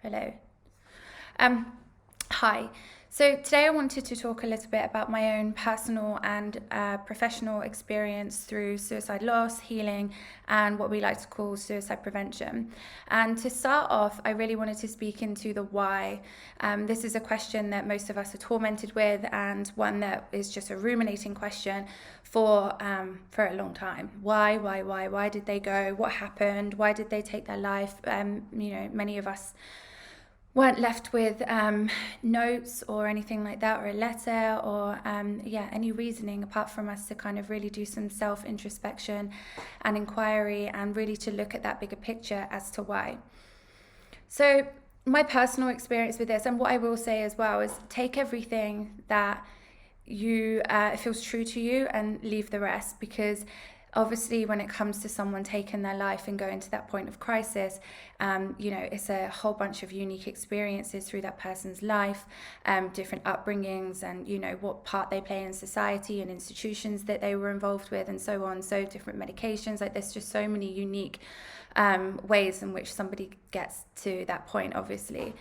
Hello. Um, Hi. So today I wanted to talk a little bit about my own personal and professional experience through suicide loss, healing, and what we like to call suicide prevention. And to start off, I really wanted to speak into the why. This is a question that most of us are tormented with, and one that is just a ruminating question for a long time. Why? Why did they go? What happened? Why did they take their life? Many of us weren't left with notes or anything like that, or a letter, or any reasoning apart from us to kind of really do some self-introspection and inquiry, and really to look at that bigger picture as to why. So my personal experience with this, and what I will say as well, is take everything that you feels true to you and leave the rest, because obviously when it comes to someone taking their life and going to that point of crisis, it's a whole bunch of unique experiences through that person's life, different upbringings, and what part they play in society and institutions that they were involved with, and so on. So different medications, like there's just so many unique ways in which somebody gets to that point, obviously.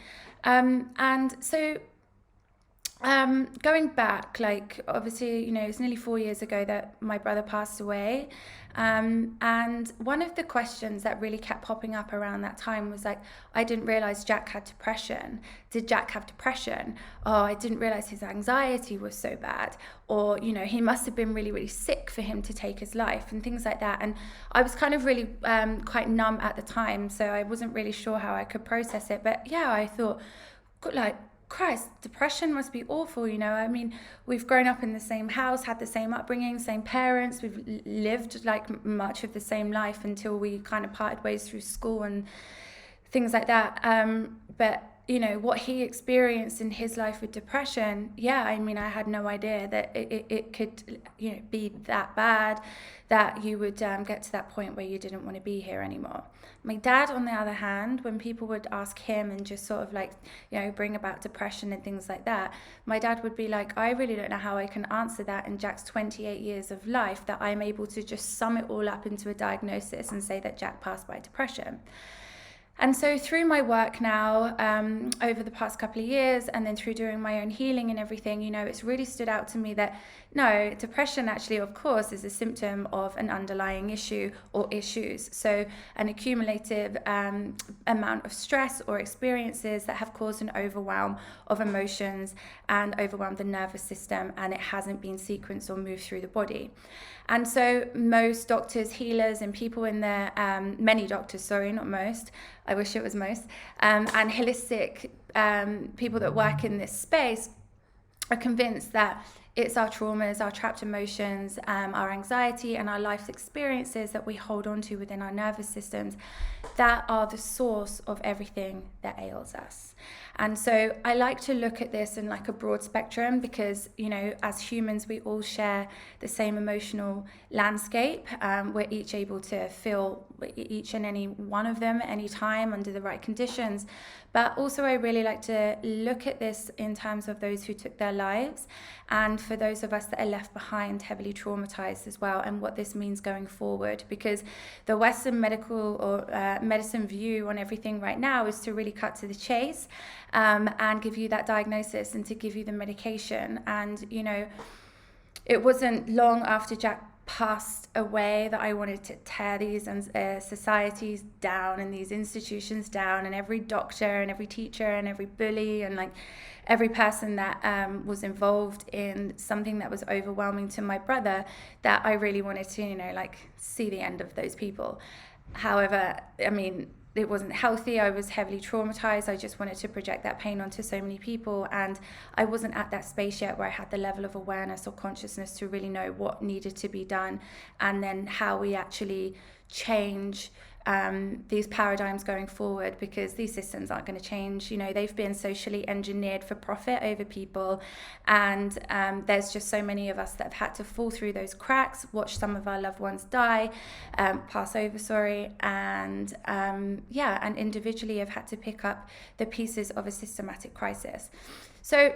Going back, like obviously, it's nearly 4 years ago that my brother passed away. And one of the questions that really kept popping up around that time was like, I didn't realize Jack had depression. Did Jack have depression? Oh, I didn't realize his anxiety was so bad. Or, he must have been really, really sick for him to take his life, and things like that. And I was kind of really quite numb at the time, so I wasn't really sure how I could process it. But yeah, I thought, like, Christ, depression must be awful, I mean, we've grown up in the same house, had the same upbringing, same parents, we've lived like much of the same life until we kind of parted ways through school and things like that. But what he experienced in his life with depression, I mean, I had no idea that it could, be that bad, that you would get to that point where you didn't want to be here anymore. My dad, on the other hand, when people would ask him and just sort of like, bring about depression and things like that, my dad would be like, I really don't know how I can answer that in Jack's 28 years of life, that I'm able to just sum it all up into a diagnosis and say that Jack passed by depression. And so through my work now, over the past couple of years, and then through doing my own healing and everything, it's really stood out to me that no, depression actually, of course, is a symptom of an underlying issue or issues. So an accumulative amount of stress or experiences that have caused an overwhelm of emotions and overwhelmed the nervous system, and it hasn't been sequenced or moved through the body. And so most doctors, healers, and people in their, many doctors, sorry, not most, I wish it was most, and holistic people that work in this space are convinced that it's our traumas, our trapped emotions, our anxiety, and our life experiences that we hold on to within our nervous systems that are the source of everything that ails us. And so I like to look at this in like a broad spectrum, because, as humans, we all share the same emotional landscape. We're each able to feel each and any one of them at any time under the right conditions. But also I really like to look at this in terms of those who took their lives, and for those of us that are left behind heavily traumatized as well, and what this means going forward. Because the Western medical or medicine view on everything right now is to really cut to the chase, and give you that diagnosis and to give you the medication. And, it wasn't long after Jack passed away that I wanted to tear these societies down and these institutions down, and every doctor and every teacher and every bully and like every person that was involved in something that was overwhelming to my brother, that I really wanted to, see the end of those people. However, I mean, it wasn't healthy. I was heavily traumatized. I just wanted to project that pain onto so many people, and I wasn't at that space yet where I had the level of awareness or consciousness to really know what needed to be done, and then how we actually change these paradigms going forward, because these systems aren't going to change. They've been socially engineered for profit over people, and there's just so many of us that have had to fall through those cracks, watch some of our loved ones die, pass over, and individually have had to pick up the pieces of a systematic crisis. So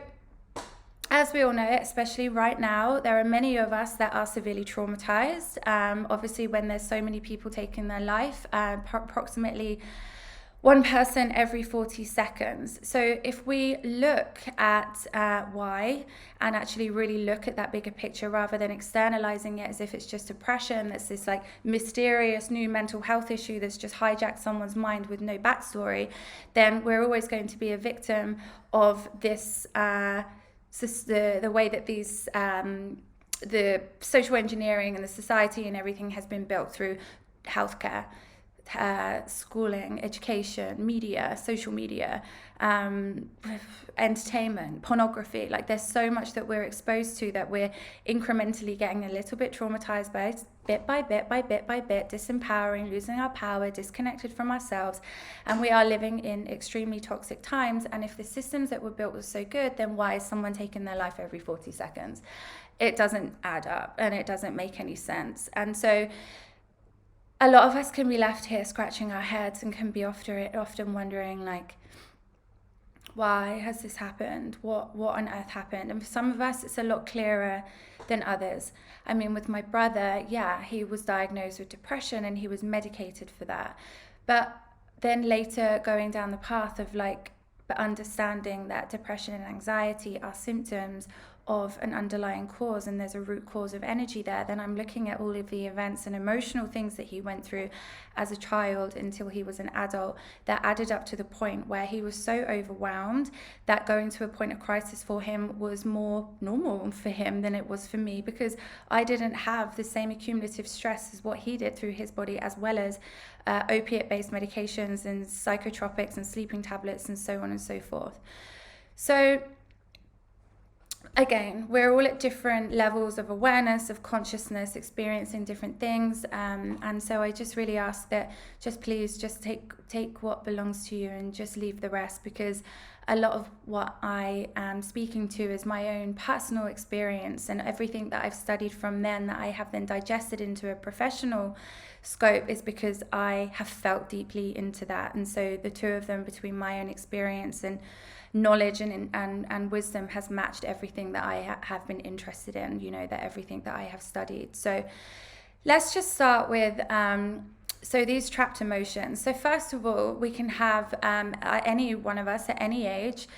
as we all know, especially right now, there are many of us that are severely traumatized. Obviously, when there's so many people taking their life, approximately one person every 40 seconds. So if we look at why and actually really look at that bigger picture rather than externalizing it as if it's just depression, that's this like mysterious new mental health issue that's just hijacked someone's mind with no backstory, then we're always going to be a victim of this, the way that these, the social engineering and the society and everything has been built through healthcare, schooling, education, media, social media, entertainment, pornography. Like there's so much that we're exposed to that we're incrementally getting a little bit traumatized by, bit by bit by bit by bit, disempowering, losing our power, disconnected from ourselves, and we are living in extremely toxic times. And if the systems that were built were so good, then why is someone taking their life every 40 seconds? It doesn't add up and it doesn't make any sense. And so a lot of us can be left here scratching our heads and can be often wondering, like, why has this happened? What on earth happened? And for some of us, it's a lot clearer than others. I mean, with my brother, yeah, he was diagnosed with depression and he was medicated for that. But then later going down the path of like understanding that depression and anxiety are symptoms of an underlying cause, and there's a root cause of energy there, then I'm looking at all of the events and emotional things that he went through as a child until he was an adult that added up to the point where he was so overwhelmed that going to a point of crisis for him was more normal for him than it was for me, because I didn't have the same accumulative stress as what he did through his body, as well as opiate-based medications and psychotropics and sleeping tablets and so on and so forth. So again, we're all at different levels of awareness, of consciousness, experiencing different things, and so I just really ask that please take what belongs to you and just leave the rest, because a lot of what I am speaking to is my own personal experience, and everything that I've studied from then that I have then digested into a professional scope is because I have felt deeply into that. And so the two of them, between my own experience and knowledge and wisdom, has matched everything that I have been interested in, that everything that I have studied. So let's just start with so these trapped emotions. So first of all, we can have any one of us at any age.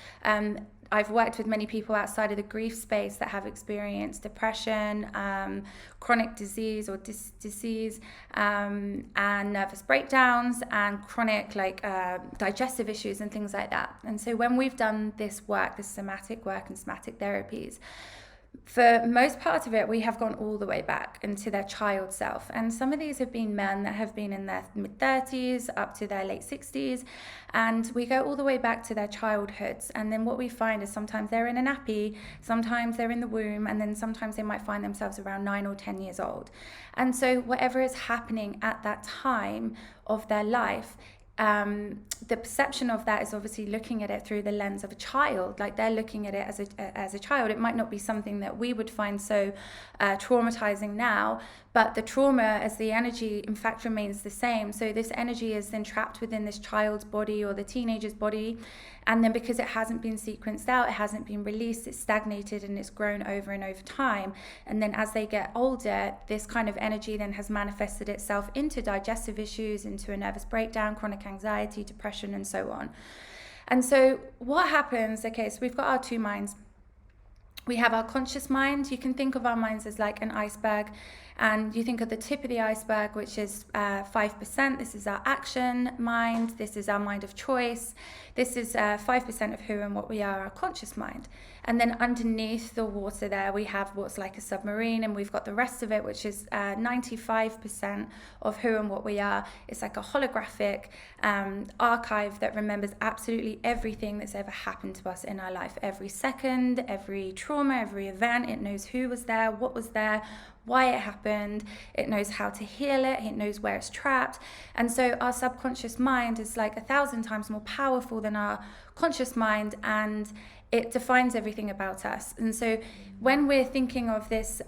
I've worked with many people outside of the grief space that have experienced depression, chronic disease or disease, and nervous breakdowns, and chronic digestive issues and things like that. And so when we've done this work, this somatic work and somatic therapies, for most part of it, we have gone all the way back into their child self. And some of these have been men that have been in their mid-30s up to their late 60s. And we go all the way back to their childhoods. And then what we find is sometimes they're in a nappy, sometimes they're in the womb, and then sometimes they might find themselves around 9 or 10 years old. And so whatever is happening at that time of their life, the perception of that is obviously looking at it through the lens of a child. Like they're looking at it as a child. It might not be something that we would find so traumatizing now, but the trauma as the energy in fact remains the same. So this energy is then trapped within this child's body or the teenager's body, and then because it hasn't been sequenced out, it hasn't been released, it's stagnated and it's grown over and over time. And then as they get older, this kind of energy then has manifested itself into digestive issues, into a nervous breakdown, chronic anxiety, depression, and so on. And so what happens, okay, so we've got our two minds. We have our conscious mind. You can think of our minds as like an iceberg, and you think of the tip of the iceberg, which is 5%. This is our action mind. This is our mind of choice. This is 5% of who and what we are, our conscious mind. And then underneath the water there, we have what's like a submarine, and we've got the rest of it, which is 95% of who and what we are. It's like a holographic archive that remembers absolutely everything that's ever happened to us in our life. Every second, every trauma, every event. It knows who was there, what was there, why it happened. It knows how to heal it. It knows where it's trapped. And so our subconscious mind is like 1,000 times more powerful than our conscious mind, and it defines everything about us. And so when we're thinking of this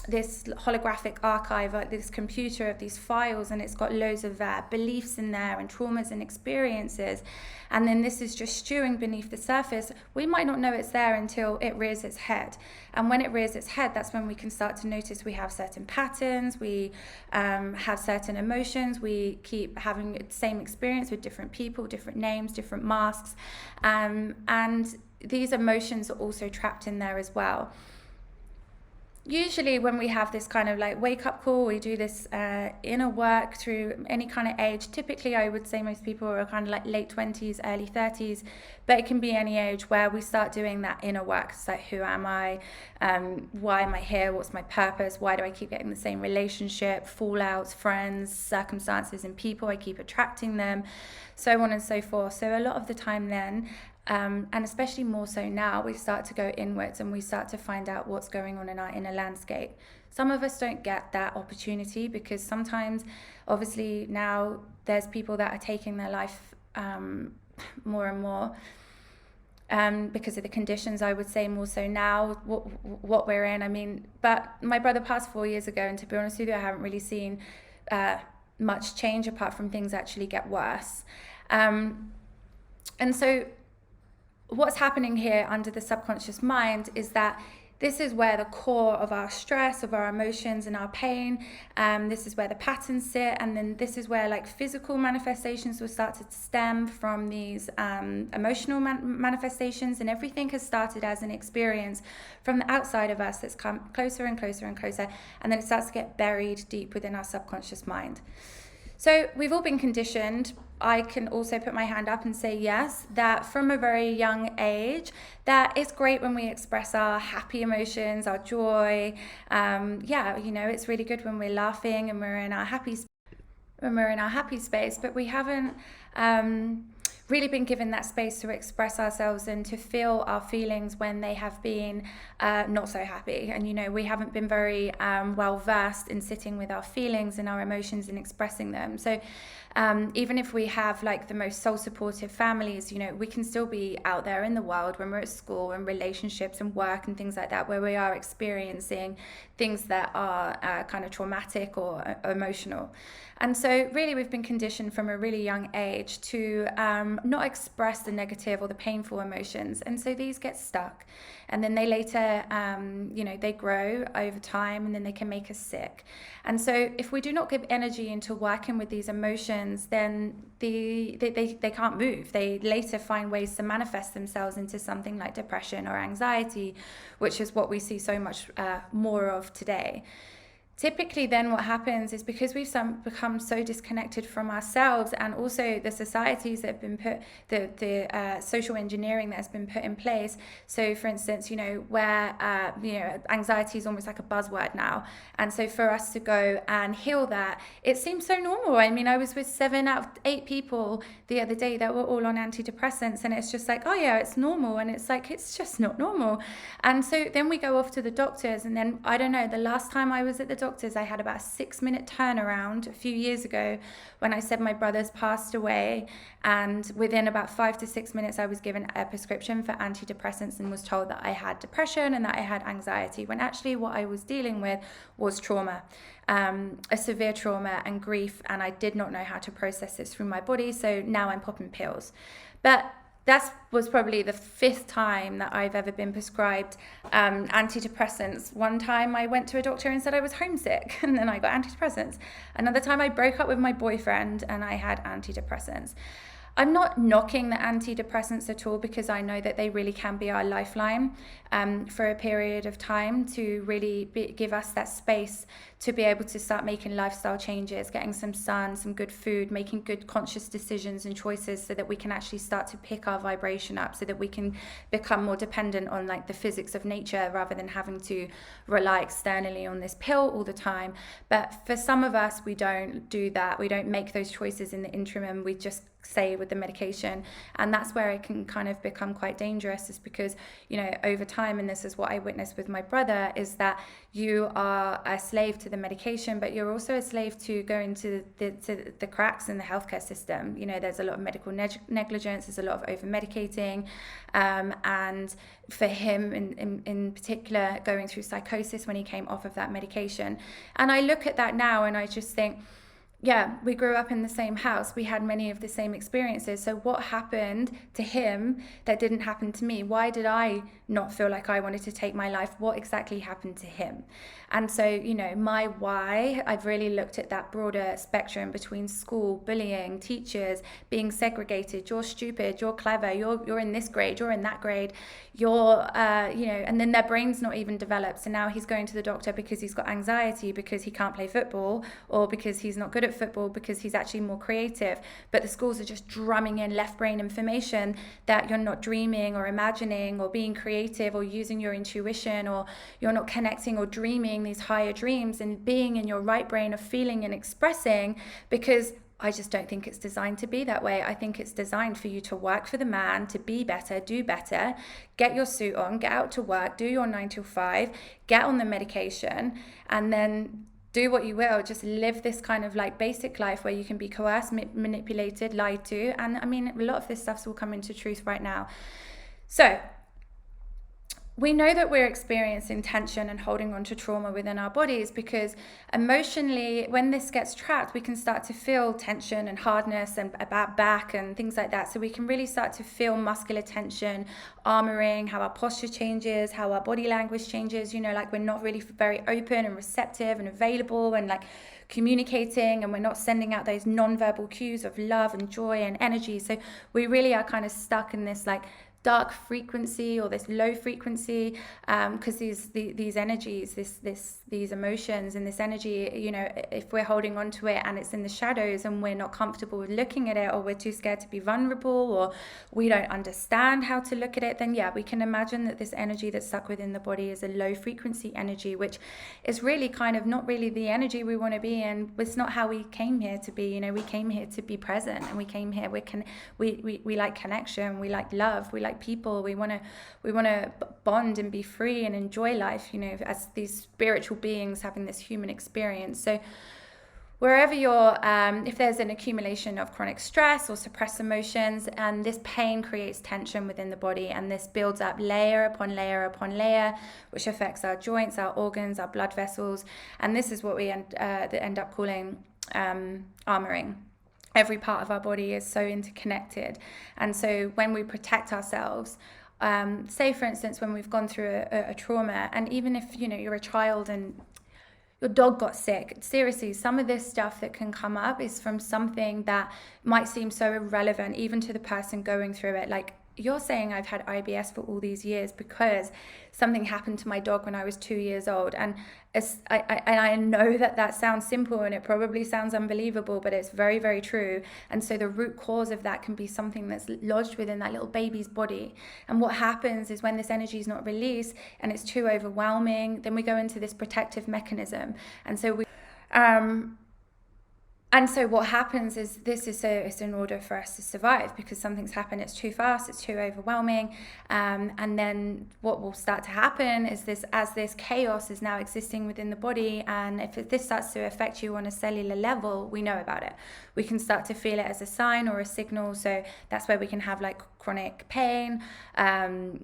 this holographic archive, this computer of these files, and it's got loads of beliefs in there and traumas and experiences, and then this is just stewing beneath the surface. We might not know it's there until it rears its head, and when it rears its head, that's when we can start to notice we have certain patterns, we have certain emotions, we keep having the same experience with different people, different names, different masks, and these emotions are also trapped in there as well. Usually when we have this kind of like wake up call, we do this inner work through any kind of age. Typically, I would say most people are kind of like late 20s, early 30s, but it can be any age where we start doing that inner work. It's like, who am I? Why am I here? What's my purpose? Why do I keep getting the same relationship, fallouts, friends, circumstances, and people? I keep attracting them, so on and so forth. So a lot of the time then, and especially more so now, we start to go inwards and we start to find out what's going on in our inner landscape. Some of us don't get that opportunity because sometimes, obviously, now there's people that are taking their life more and more because of the conditions, I would say more so now, what we're in. I mean, but my brother passed 4 years ago, and to be honest with you, I haven't really seen much change apart from things actually get worse. And so what's happening here under the subconscious mind is that this is where the core of our stress, of our emotions and our pain, this is where the patterns sit, and then this is where like physical manifestations will start to stem from these emotional manifestations, and everything has started as an experience from the outside of us that's come closer and closer and closer, and then it starts to get buried deep within our subconscious mind. So we've all been conditioned. I can also put my hand up and say yes, that from a very young age, that it's great when we express our happy emotions, our joy. It's really good when we're laughing and we're in our happy space, but we haven't really been given that space to express ourselves and to feel our feelings when they have been not so happy. And we haven't been very well versed in sitting with our feelings and our emotions and expressing them. So even if we have like the most soul supportive families, we can still be out there in the world when we're at school and relationships and work and things like that, where we are experiencing things that are kind of traumatic or emotional. And so really we've been conditioned from a really young age to not express the negative or the painful emotions. And so these get stuck. And then they later, they grow over time, and then they can make us sick. And so if we do not give energy into working with these emotions, then they can't move. They later find ways to manifest themselves into something like depression or anxiety, which is what we see so much more of today. Typically then what happens is, because we've become so disconnected from ourselves, and also the societies that have been put, the social engineering that has been put in place. So for instance, where anxiety is almost like a buzzword now. And so for us to go and heal that, it seems so normal. I mean, I was with 7 out of 8 people the other day that were all on antidepressants, and it's just like, oh yeah, it's normal. And it's like, it's just not normal. And so then we go off to the doctors, and then I don't know, the last time I was at the doctors, I had about a 6-minute turnaround a few years ago when I said my brother's passed away, and within about 5 to 6 minutes I was given a prescription for antidepressants and was told that I had depression and that I had anxiety, when actually what I was dealing with was trauma, a severe trauma and grief, and I did not know how to process this through my body, so now I'm popping pills. But that was probably the 5th time that I've ever been prescribed antidepressants. One time I went to a doctor and said I was homesick, and then I got antidepressants. Another time I broke up with my boyfriend and I had antidepressants. I'm not knocking the antidepressants at all, because I know that they really can be our lifeline for a period of time to really give us that space to be able to start making lifestyle changes, getting some sun, some good food, making good conscious decisions and choices, so that we can actually start to pick our vibration up, so that we can become more dependent on like the physics of nature, rather than having to rely externally on this pill all the time. But for some of us, we don't do that. We don't make those choices in the interim, and we just stay with the medication. And that's where it can kind of become quite dangerous, is because, you know, over time, and this is what I witnessed with my brother, is that you are a slave to the medication, but you're also a slave to going to the cracks in the healthcare system. You know, there's a lot of medical negligence, there's a lot of over medicating, and for him in particular, going through psychosis when he came off of that medication. And I look at that now and I just think, yeah, we grew up in the same house. We had many of the same experiences. So what happened to him that didn't happen to me? Why did I not feel like I wanted to take my life? What exactly happened to him? And so, you know, my why, I've really looked at that broader spectrum between school, bullying, teachers, being segregated. You're stupid, you're clever, you're in this grade, you're in that grade, you're, you know, and then their brain's not even developed. So now he's going to the doctor because he's got anxiety, because he can't play football, or because he's not good at football, because he's actually more creative. But the schools are just drumming in left brain information that you're not dreaming or imagining or being creative or using your intuition, or you're not connecting or dreaming these higher dreams and being in your right brain of feeling and expressing, because I just don't think it's designed to be that way. I think it's designed for you to work for the man, to be better, do better, get your suit on, get out to work, do your 9 to 5, get on the medication, and then do what you will, just live this kind of like basic life where you can be coerced, manipulated, lied to. And I mean, a lot of this stuff's all coming to truth right now. So we know that we're experiencing tension and holding on to trauma within our bodies, because emotionally, when this gets trapped, we can start to feel tension and hardness and a bad back and things like that. So we can really start to feel muscular tension, armoring, how our posture changes, how our body language changes, you know, like we're not really very open and receptive and available and like communicating, and we're not sending out those non-verbal cues of love and joy and energy. So we really are kind of stuck in this like dark frequency or this low frequency, because these energies, these emotions and this energy, you know, if we're holding on to it and it's in the shadows and we're not comfortable with looking at it, or we're too scared to be vulnerable, or we don't understand how to look at it, then yeah, we can imagine that this energy that's stuck within the body is a low frequency energy, which is really kind of not really the energy we want to be in. It's not how we came here to be. You know, we came here to be present, and we came here, we like connection, we like love, we like people, we want to bond and be free and enjoy life, you know, as these spiritual beings having this human experience. So wherever you're, if there's an accumulation of chronic stress or suppressed emotions, and this pain creates tension within the body, and this builds up layer upon layer upon layer, which affects our joints, our organs, our blood vessels, and this is what we end up calling armoring. Every part of our body is so interconnected. And so when we protect ourselves, say for instance, when we've gone through a trauma, and even if, you know, you're a child and your dog got sick, seriously, some of this stuff that can come up is from something that might seem so irrelevant even to the person going through it. Like, you're saying I've had IBS for all these years because something happened to my dog when I was 2 years old. And I know that sounds simple and it probably sounds unbelievable, but it's very, very true. And so the root cause of that can be something that's lodged within that little baby's body. And what happens is when this energy is not released and it's too overwhelming, then we go into this protective mechanism. And so what happens is it's in order for us to survive, because something's happened, it's too fast, it's too overwhelming. And then what will start to happen is as this chaos is now existing within the body, and if this starts to affect you on a cellular level, we know about it. We can start to feel it as a sign or a signal. So that's where we can have like chronic pain.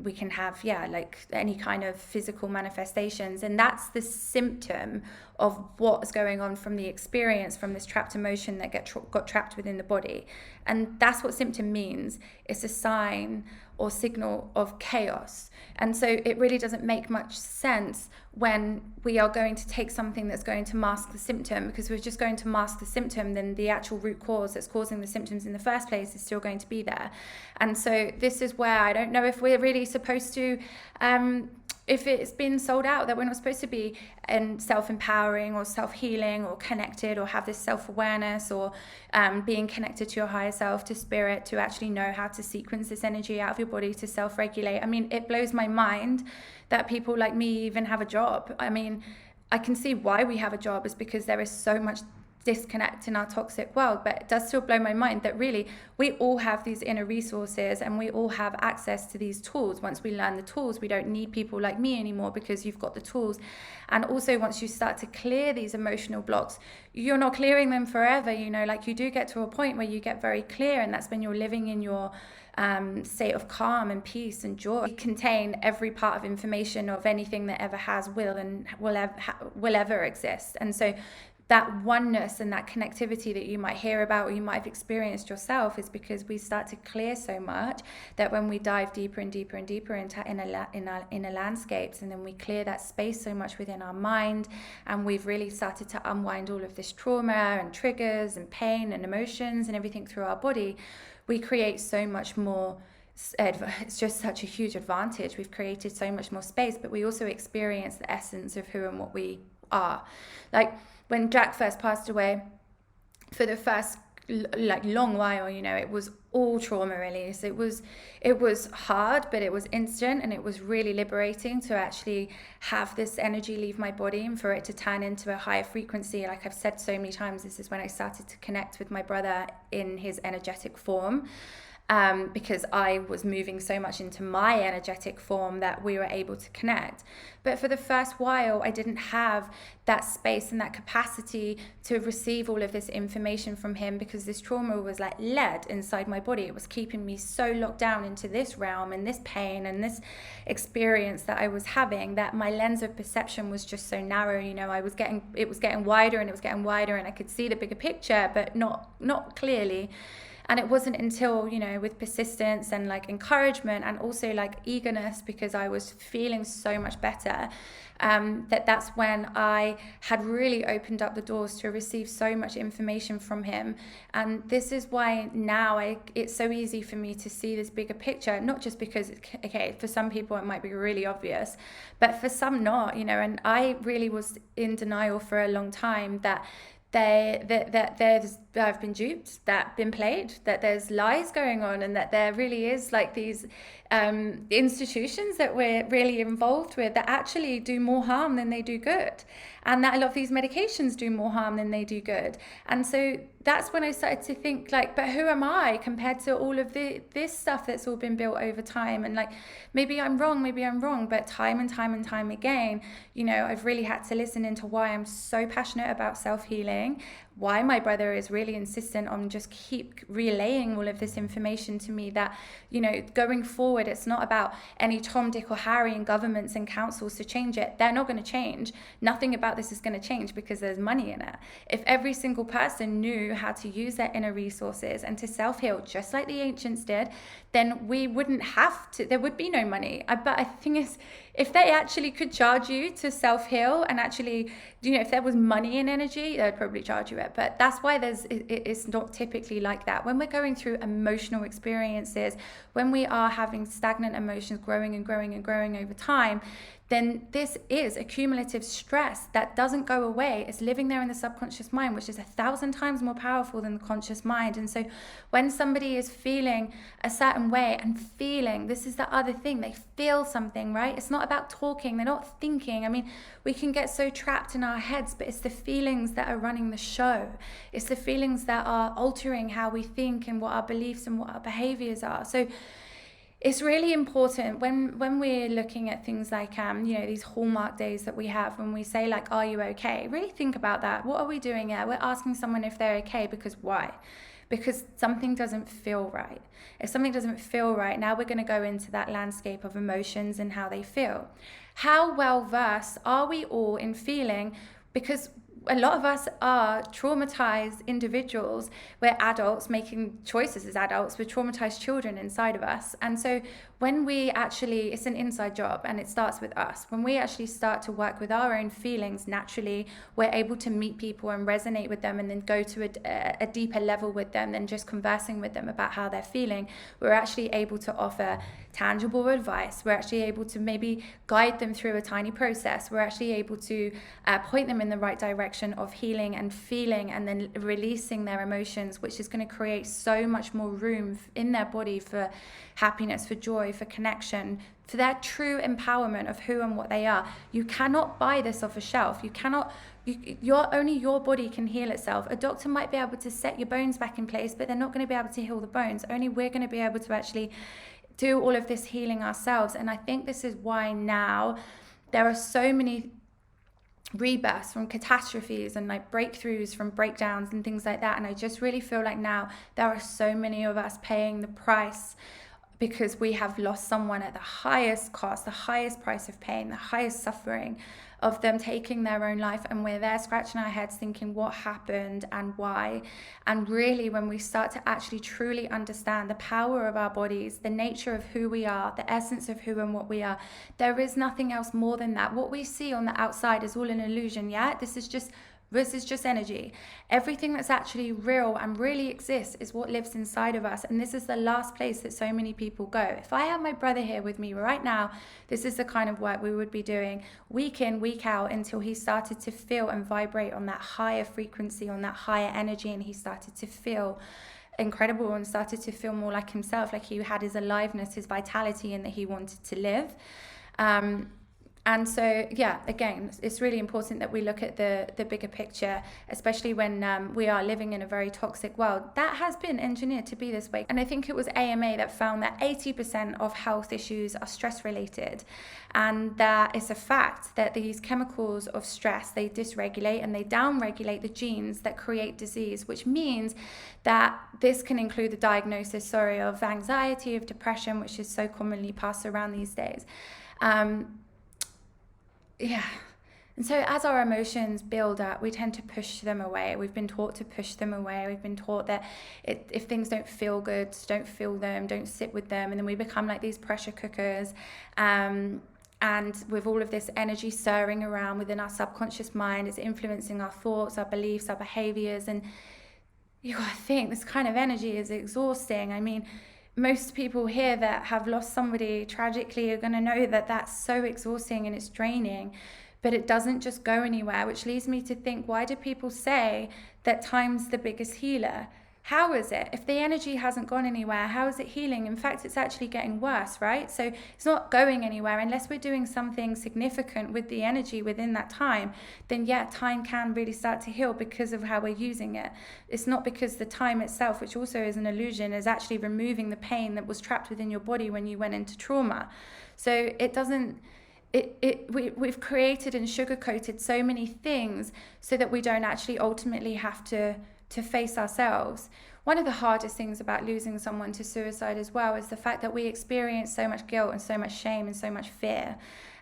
We can have, like any kind of physical manifestations. And that's the symptom of what's going on from the experience, from this trapped emotion that got trapped within the body. And that's what symptom means. It's a sign or signal of chaos. And so it really doesn't make much sense when we are going to take something that's going to mask the symptom, because we're just going to mask the symptom, then the actual root cause that's causing the symptoms in the first place is still going to be there. And so this is where I don't know if we're really supposed to, if it's been sold out that we're not supposed to be in self-empowering or self-healing or connected or have this self-awareness or being connected to your higher self, to spirit, to actually know how to sequence this energy out of your body, to self-regulate. I mean, it blows my mind that people like me even have a job. I mean, I can see why we have a job, is because there is so much disconnect in our toxic world. But it does still blow my mind that really we all have these inner resources and we all have access to these tools. Once we learn the tools, we don't need people like me anymore because you've got the tools. And also once you start to clear these emotional blocks, you're not clearing them forever, you know, like you do get to a point where you get very clear, and that's when you're living in your state of calm and peace and joy. We contain every part of information of anything that ever has, will ever exist. And so that oneness and that connectivity that you might hear about or you might have experienced yourself is because we start to clear so much that when we dive deeper and deeper and deeper into inner landscapes, and then we clear that space so much within our mind, and we've really started to unwind all of this trauma and triggers and pain and emotions and everything through our body, we create so much more. It's just such a huge advantage. We've created so much more space, but we also experience the essence of who and what we are. Like when Jack first passed away, for the first long while, you know, it was all trauma release. It was hard, but it was instant, and it was really liberating to actually have this energy leave my body and for it to turn into a higher frequency. Like I've said so many times, this is when I started to connect with my brother in his energetic form. Because I was moving so much into my energetic form that we were able to connect. But for the first while, I didn't have that space and that capacity to receive all of this information from him, because this trauma was like lead inside my body. It was keeping me so locked down into this realm and this pain and this experience that I was having, that my lens of perception was just so narrow. You know, it was getting wider and it was getting wider, and I could see the bigger picture, but not clearly. And it wasn't until, you know, with persistence and like encouragement and also like eagerness, because I was feeling so much better, that's when I had really opened up the doors to receive so much information from him. And this is why now it's so easy for me to see this bigger picture, not just because, okay, for some people it might be really obvious, but for some not, you know. And I really was in denial for a long time that I've been duped, that been played, that there's lies going on, and that there really is like these institutions that we're really involved with that actually do more harm than they do good, and that a lot of these medications do more harm than they do good. And so that's when I started to think like, but who am I compared to all of this stuff that's all been built over time? And like, maybe I'm wrong, but time and time again, you know, I've really had to listen into why I'm so passionate about self-healing, why my brother is really insistent on just keep relaying all of this information to me, that, you know, going forward, it's not about any Tom, Dick or Harry and governments and councils to change it. They're not going to change. Nothing about this is going to change because there's money in it. If every single person knew how to use their inner resources and to self-heal just like the ancients did, then we wouldn't have to, there would be no money. But I think is, if they actually could charge you to self-heal, and actually, you know, if there was money in energy, they'd probably charge you it. But that's why it's not typically like that. When we're going through emotional experiences, when we are having stagnant emotions growing and growing and growing over time, then this is a cumulative stress that doesn't go away. It's living there in the subconscious mind, which is 1,000 times more powerful than the conscious mind. And so when somebody is feeling a certain way, and feeling, this is the other thing, they feel something, right? It's not about talking, they're not thinking. I mean, we can get so trapped in our heads, but it's the feelings that are running the show. It's the feelings that are altering how we think and what our beliefs and what our behaviors are. So it's really important when we're looking at things like, you know, these hallmark days that we have, when we say like, are you okay? Really think about that. What are we doing here? We're asking someone if they're okay, because why? Because something doesn't feel right. If something doesn't feel right, now we're going to go into that landscape of emotions and how they feel. How well versed are we all in feeling? Because a lot of us are traumatized individuals. We're adults making choices as adults with traumatized children inside of us. And so when we actually, it's an inside job and it starts with us. When we actually start to work with our own feelings, naturally, we're able to meet people and resonate with them and then go to a deeper level with them than just conversing with them about how they're feeling. We're actually able to offer tangible advice. We're actually able to maybe guide them through a tiny process. We're actually able to point them in the right direction direction of healing and feeling and then releasing their emotions, which is going to create so much more room in their body for happiness, for joy, for connection, for their true empowerment of who and what they are. You cannot buy this off a shelf. You cannot, only your body can heal itself. A doctor might be able to set your bones back in place, but they're not going to be able to heal the bones. Only we're going to be able to actually do all of this healing ourselves. And I think this is why now there are so many rebirths from catastrophes and like breakthroughs from breakdowns and things like that. And I just really feel like now there are so many of us paying the price because we have lost someone at the highest cost, the highest price of pain, the highest suffering of them taking their own life, and we're there scratching our heads thinking what happened and why. And really, when we start to actually truly understand the power of our bodies, the nature of who we are, the essence of who and what we are, there is nothing else more than that. What we see on the outside is all an illusion. This is just energy. Everything that's actually real and really exists is what lives inside of us. And this is the last place that so many people go. If I had my brother here with me right now, this is the kind of work we would be doing week in, week out, until he started to feel and vibrate on that higher frequency, on that higher energy. And he started to feel incredible and started to feel more like himself, like he had his aliveness, his vitality, and that he wanted to live. And so, again, it's really important that we look at the bigger picture, especially when we are living in a very toxic world that has been engineered to be this way. And I think it was AMA that found that 80% of health issues are stress related. And that it's a fact that these chemicals of stress, they dysregulate and they downregulate the genes that create disease, which means that this can include the diagnosis, of anxiety, of depression, which is so commonly passed around these days. And so as our emotions build up, we tend to push them away. We've been taught to push them away. We've been taught that if things don't feel good, don't feel them, don't sit with them. And then we become like these pressure cookers. And with all of this energy stirring around within our subconscious mind, it's influencing our thoughts, our beliefs, our behaviors. And you gotta think, this kind of energy is exhausting. I mean, most people here that have lost somebody tragically are going to know that that's so exhausting and it's draining, but it doesn't just go anywhere, which leads me to think, why do people say that time's the biggest healer? How is it? If the energy hasn't gone anywhere, how is it healing? In fact, it's actually getting worse, right? So it's not going anywhere unless we're doing something significant with the energy within that time. Then time can really start to heal because of how we're using it. It's not because the time itself, which also is an illusion, is actually removing the pain that was trapped within your body when you went into trauma. So it doesn't. We've created and sugar-coated so many things so that we don't actually ultimately have to face ourselves. One of the hardest things about losing someone to suicide as well is the fact that we experience so much guilt and so much shame and so much fear.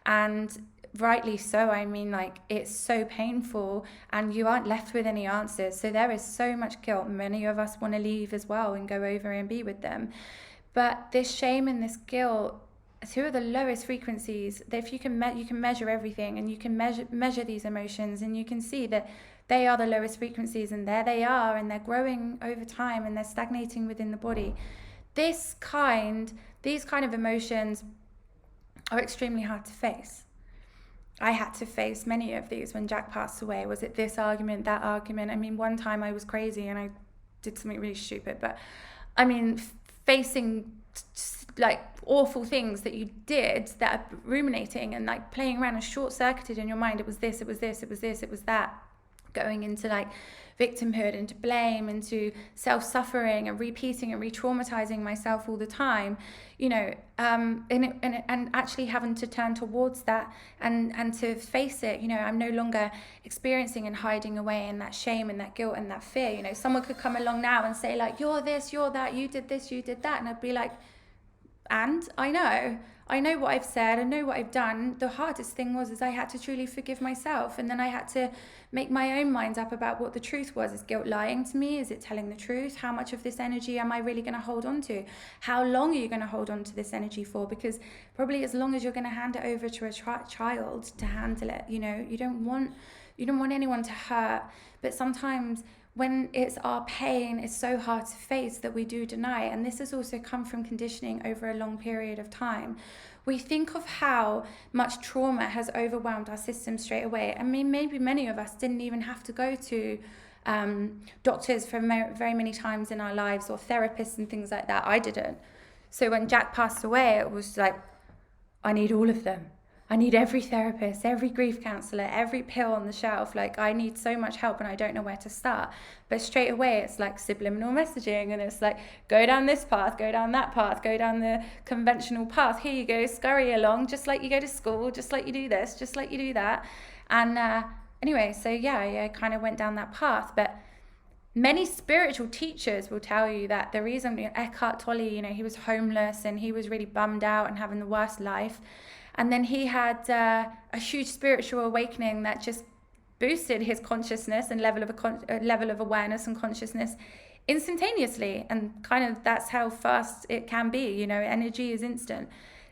And rightly so. I mean, like, it's so painful and you aren't left with any answers. So there is so much guilt. Many of us want to leave as well and go over and be with them. But this shame and this guilt, two of the lowest frequencies, that if you can measure everything, and you can measure these emotions, and you can see that they are the lowest frequencies, and there they are, and they're growing over time, and they're stagnating within the body. These kind of emotions are extremely hard to face. I had to face many of these when Jack passed away. Was it this argument, that argument? I mean, one time I was crazy and I did something really stupid, but I mean, facing like awful things that you did that are ruminating and like playing around and short-circuited in your mind. It was this, it was this, it was this, it was that. Going into like victimhood, into blame, into self-suffering, and repeating and re-traumatizing myself all the time, and actually having to turn towards that and to face it. I'm no longer experiencing and hiding away in that shame and that guilt and that fear. Someone could come along now and say like, you're this, you're that, you did this, you did that, and I'd be like, and I know what I've said, I know what I've done. The hardest thing is I had to truly forgive myself, and then I had to make my own mind up about what the truth was. Is guilt lying to me? Is it telling the truth? How much of this energy am I really going to hold on to? How long are you going to hold on to this energy for? Because probably as long as you're going to hand it over to a child to handle it. You don't want anyone to hurt, but sometimes when it's our pain is so hard to face that we do deny. And this has also come from conditioning over a long period of time. We think of how much trauma has overwhelmed our system straight away. I mean, maybe many of us didn't even have to go to doctors for very many times in our lives, or therapists and things like that. I didn't. So when Jack passed away, it was like, I need all of them. I need every therapist, every grief counselor, every pill on the shelf. Like, I need so much help and I don't know where to start. But straight away, it's like subliminal messaging, and it's like, go down this path, go down that path, go down the conventional path. Here you go, scurry along, just like you go to school, just like you do this, just like you do that. And anyway, so yeah, I kind of went down that path. But many spiritual teachers will tell you that the reason, Eckhart Tolle, he was homeless and he was really bummed out and having the worst life. And then he had a huge spiritual awakening that just boosted his consciousness and level of awareness and consciousness instantaneously. And kind of that's how fast it can be. Energy is instant.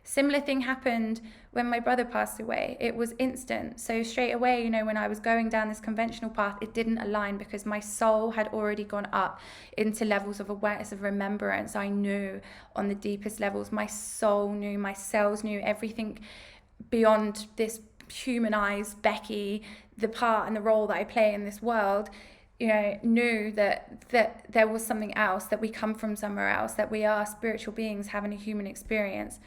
Similar thing happened when my brother passed away. It was instant. So straight away, when I was going down this conventional path, it didn't align because my soul had already gone up into levels of awareness, of remembrance. I knew on the deepest levels, my soul knew, my cells knew everything beyond this humanized Becky, the part and the role that I play in this world. Knew that there was something else, that we come from somewhere else, that we are spiritual beings having a human experience.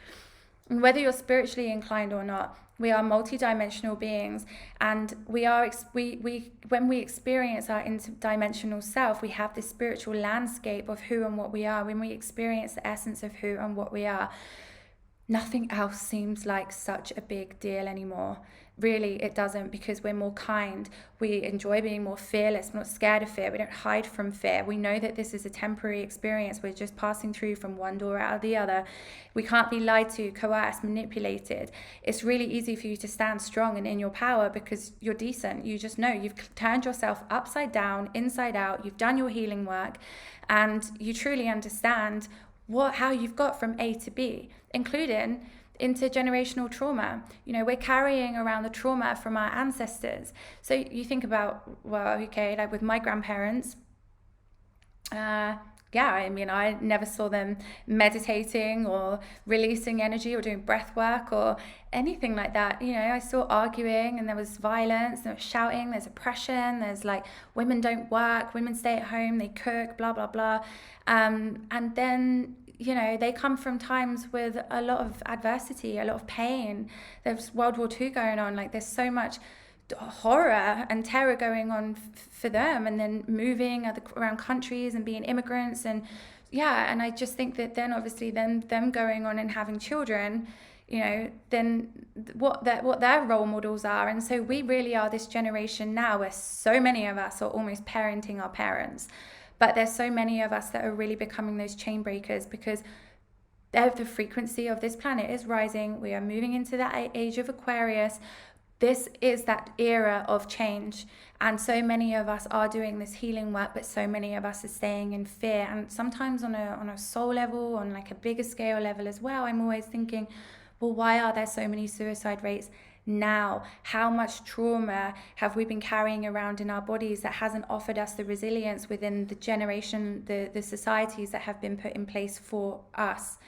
And whether you're spiritually inclined or not, we are multidimensional beings, and when we experience our interdimensional self, we have this spiritual landscape of who and what we are. When we experience the essence of who and what we are, nothing else seems like such a big deal anymore. Really, it doesn't, because we're more kind. We enjoy being more fearless. We're not scared of fear. We don't hide from fear. We know that this is a temporary experience. We're just passing through from one door out of the other. We can't be lied to, coerced, manipulated. It's really easy for you to stand strong and in your power because you're decent. You just know you've turned yourself upside down, inside out. You've done your healing work, and you truly understand how you've got from A to B, including intergenerational trauma. We're carrying around the trauma from our ancestors. So you think about, like with my grandparents, I never saw them meditating or releasing energy or doing breath work or anything like that. I saw arguing, and there was violence, there was shouting, there's oppression, there's like, women don't work, women stay at home, they cook, blah, blah, blah. And then they come from times with a lot of adversity, a lot of pain. There's World War II going on. Like, there's so much horror and terror going on for them, and then moving around countries and being immigrants. And I just think that then obviously them going on and having children, then what their role models are. And so we really are this generation now where so many of us are almost parenting our parents. But there's so many of us that are really becoming those chain breakers, because the frequency of this planet is rising. We are moving into that age of Aquarius. This is that era of change. And so many of us are doing this healing work, but so many of us are staying in fear. And sometimes on a soul level, on like a bigger scale level as well, I'm always thinking, well, why are there so many suicide rates now? How much trauma have we been carrying around in our bodies that hasn't offered us the resilience within the generation, the societies that have been put in place for us?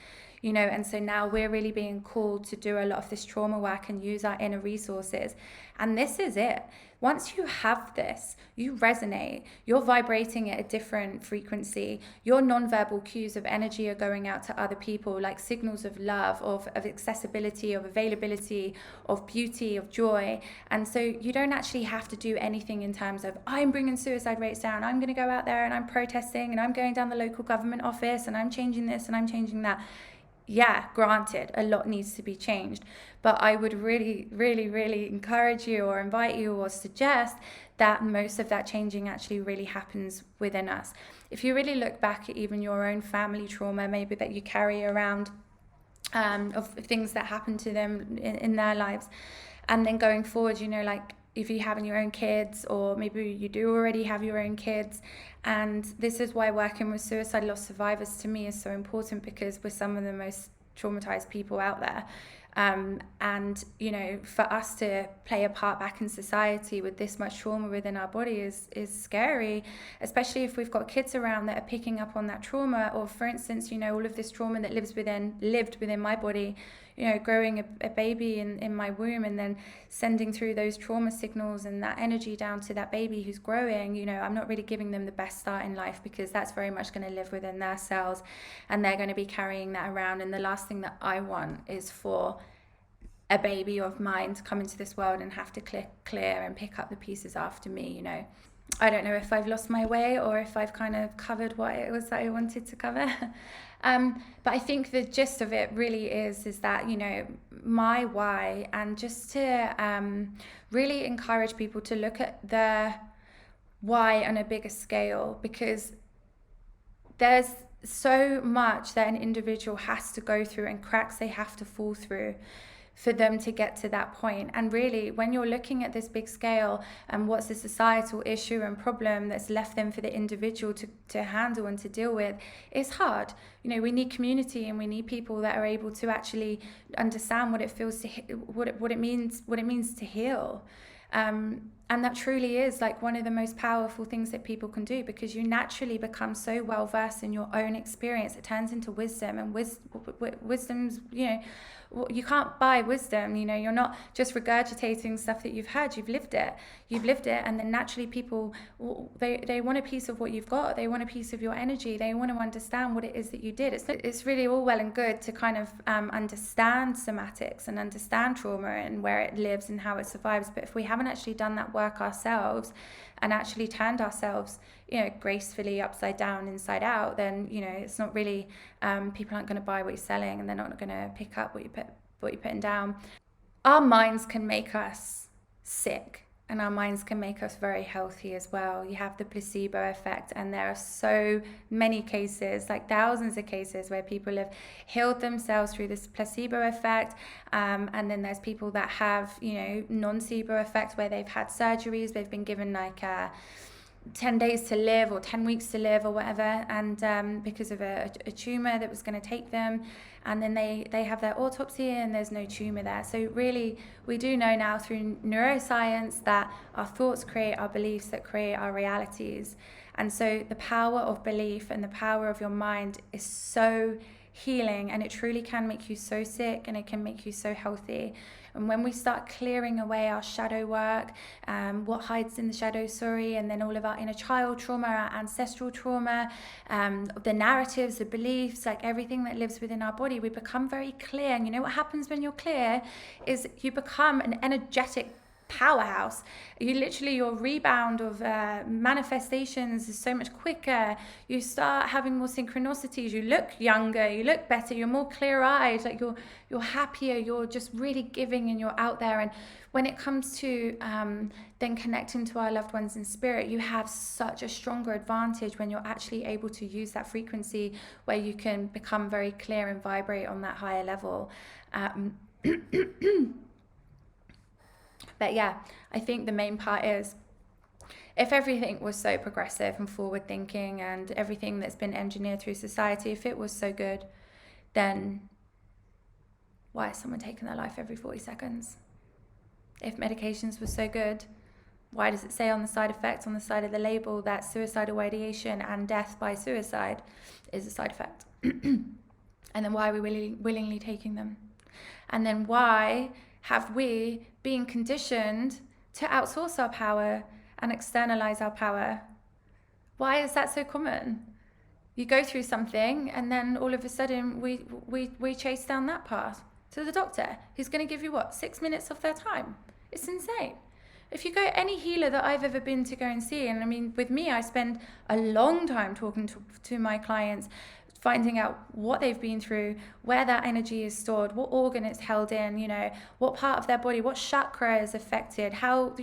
And so now we're really being called to do a lot of this trauma work and use our inner resources. And this is it. Once you have this, you resonate, you're vibrating at a different frequency. Your nonverbal cues of energy are going out to other people, like signals of love, of accessibility, of availability, of beauty, of joy. And so you don't actually have to do anything in terms of, I'm bringing suicide rates down, I'm going to go out there and I'm protesting and I'm going down the local government office and I'm changing this and I'm changing that. Yeah, granted, a lot needs to be changed. But I would really, really, really encourage you or invite you or suggest that most of that changing actually really happens within us. If you really look back at even your own family trauma, maybe that you carry around of things that happened to them in their lives, and then going forward, like if you have your own kids, or maybe you do already have your own kids. And this is why working with suicide loss survivors to me is so important, because we're some of the most traumatized people out there. And, you know, for us to play a part back in society with this much trauma within our body is scary, especially if we've got kids around that are picking up on that trauma. Or, for instance, you know, all of this trauma that lived within my body, you know, growing a baby in my womb, and then sending through those trauma signals and that energy down to that baby who's growing. You know, I'm not really giving them the best start in life, because that's very much going to live within their cells, and they're going to be carrying that around. And the last thing that I want is for a baby of mine to come into this world and have to clear and pick up the pieces after me, you know. I don't know if I've lost my way or if I've kind of covered what it was that I wanted to cover. But I think the gist of it really is that, you know, my why, and just to really encourage people to look at their why on a bigger scale, because there's so much that an individual has to go through and cracks they have to fall through for them to get to that point. And really, when you're looking at this big scale and what's the societal issue and problem that's left them for the individual to handle and to deal with, it's hard. You know, we need community, and we need people that are able to actually understand what it feels to what it means to heal. And that truly is like one of the most powerful things that people can do, because you naturally become so well versed in your own experience. It turns into wisdom, and wisdom's, you know, you can't buy wisdom. You know, you're not just regurgitating stuff that you've heard. You've lived it, and then naturally people, they want a piece of what you've got. They want a piece of your energy. They want to understand what it is that you did. It's really all well and good to kind of understand somatics and understand trauma and where it lives and how it survives, but if we haven't actually done that work ourselves and actually turned ourselves, you know, gracefully upside down, inside out, then, you know, it's not really, people aren't going to buy what you're selling, and they're not going to pick up what you're putting down. Our minds can make us sick, and our minds can make us very healthy as well. You have the placebo effect, and there are so many cases, like thousands of cases, where people have healed themselves through this placebo effect. And then there's people that have, you know, nocebo effect, where they've had surgeries, they've been given like 10 days to live or 10 weeks to live or whatever, and because of a tumor that was going to take them, and then they have their autopsy and there's no tumor there. So really, we do know now through neuroscience that our thoughts create our beliefs that create our realities. And so the power of belief and the power of your mind is so healing, and it truly can make you so sick, and it can make you so healthy. And when we start clearing away our shadow work, what hides in the shadows, and then all of our inner child trauma, our ancestral trauma, the narratives, the beliefs, like everything that lives within our body, we become very clear. And you know what happens when you're clear is you become an energetic powerhouse. Your rebound of manifestations is so much quicker. You start having more synchronicities. You look younger, you look better, you're more clear-eyed, like you're happier, you're just really giving, and you're out there. And when it comes to then connecting to our loved ones in spirit, you have such a stronger advantage when you're actually able to use that frequency, where you can become very clear and vibrate on that higher level. But yeah, I think the main part is, if everything was so progressive and forward thinking, and everything that's been engineered through society, if it was so good, then why is someone taking their life every 40 seconds? If medications were so good, why does it say on the side effects, on the side of the label, that suicidal ideation and death by suicide is a side effect? And then why are we willingly taking them? And then why have we been conditioned to outsource our power and externalize our power? Why is that so common? You go through something, and then all of a sudden we chase down that path to the doctor, who's going to give you 6 minutes of their time. It's insane. If you go, any healer that I've ever been to go and see, and I mean, with me, I spend a long time talking to my clients, finding out what they've been through, where that energy is stored, what organ it's held in, you know, what part of their body, what chakra is affected, how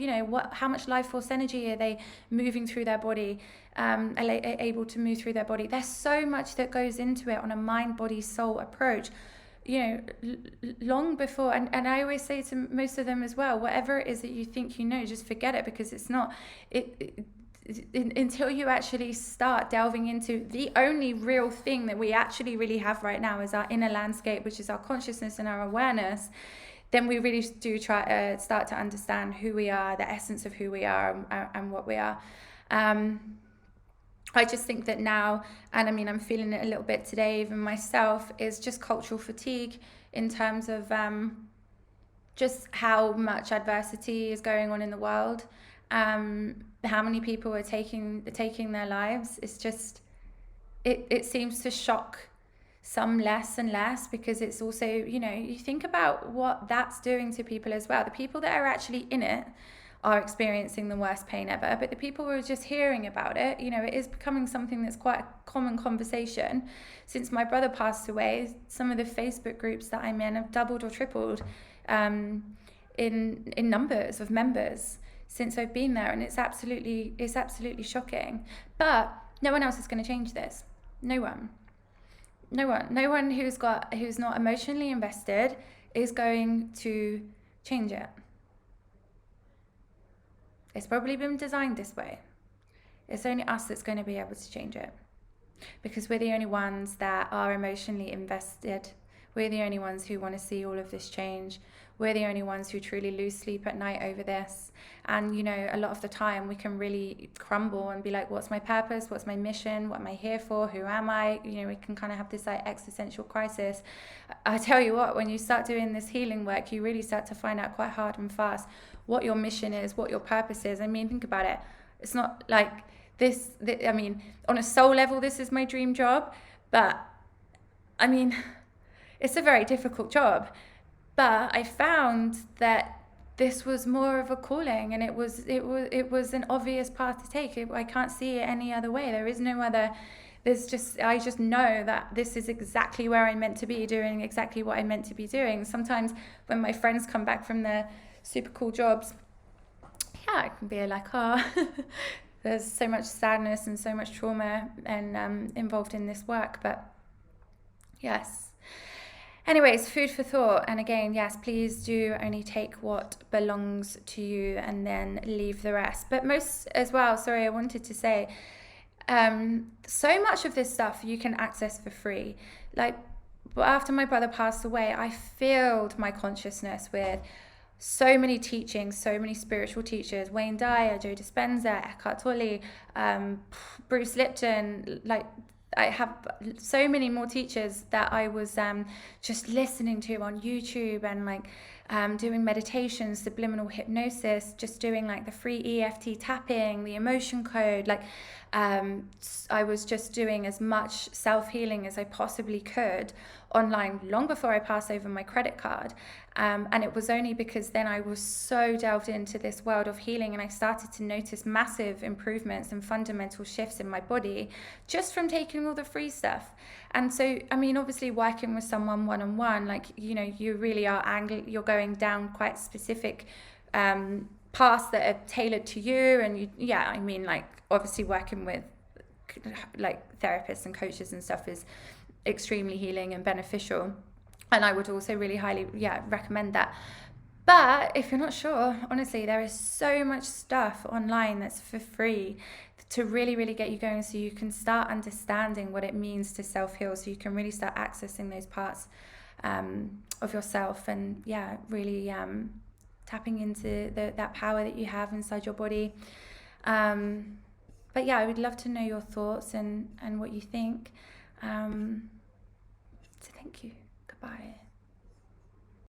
much life force energy are they moving through their body, able to move through their body. There's so much that goes into it on a mind, body, soul approach, you know, long before, and I always say to most of them as well, whatever it is that you think you know, just forget it, because it's not, until you actually start delving into the only real thing that we actually really have right now is our inner landscape, which is our consciousness and our awareness, then we really do try to start to understand who we are, the essence of who we are, and what we are. I just think that now, and I mean, I'm feeling it a little bit today, even myself, is just cultural fatigue in terms of just how much adversity is going on in the world. How many people are taking their lives. It's just, it seems to shock some less and less, because it's also, you know, you think about what that's doing to people as well. The people that are actually in it are experiencing the worst pain ever, but the people who are just hearing about it, you know, it is becoming something that's quite a common conversation. Since my brother passed away, some of the Facebook groups that I'm in have doubled or tripled in numbers of members since I've been there, and it's absolutely shocking. But no one else is going to change this. No one who's not emotionally invested is going to change it. It's probably been designed this way. It's only us that's going to be able to change it, because we're the only ones that are emotionally invested. We're the only ones who want to see all of this change. We're the only ones who truly lose sleep at night over this. And, you know, a lot of the time we can really crumble and be like, what's my purpose? What's my mission? What am I here for? Who am I? You know, we can kind of have this like existential crisis. I tell you what, when you start doing this healing work, you really start to find out quite hard and fast what your mission is, what your purpose is. I mean, think about it. It's not like this, I mean, on a soul level, this is my dream job, but I mean, it's a very difficult job. But I found that this was more of a calling, and it was an obvious path to take. I can't see it any other way. There is no other. I just know that this is exactly where I'm meant to be, doing exactly what I'm meant to be doing. Sometimes when my friends come back from their super cool jobs, yeah, I can be like, oh, there's so much sadness and so much trauma and involved in this work. But yes. Anyways, food for thought. And again, yes, please do only take what belongs to you and then leave the rest. But most as well, sorry, I wanted to say, so much of this stuff you can access for free. Like, after my brother passed away, I filled my consciousness with so many teachings, so many spiritual teachers: Wayne Dyer, Joe Dispenza, Eckhart Tolle, Bruce Lipton. Like, I have so many more teachers that I was just listening to on YouTube, and like doing meditations, subliminal hypnosis, just doing like the free EFT tapping, the emotion code. Like I was just doing as much self-healing as I possibly could online long before I passed over my credit card. And it was only because then I was so delved into this world of healing, and I started to notice massive improvements and fundamental shifts in my body just from taking all the free stuff. And so, I mean, obviously working with someone one-on-one, like, you know, you really are you're going down quite specific paths that are tailored to you. And I mean, like, obviously working with like therapists and coaches and stuff is extremely healing and beneficial, and I would also really highly recommend that. But if you're not sure, honestly, there is so much stuff online that's for free to really get you going, so you can start understanding what it means to self-heal, so you can really start accessing those parts of yourself, and really tapping into that power that you have inside your body. But I would love to know your thoughts and what you think. So thank you. Goodbye.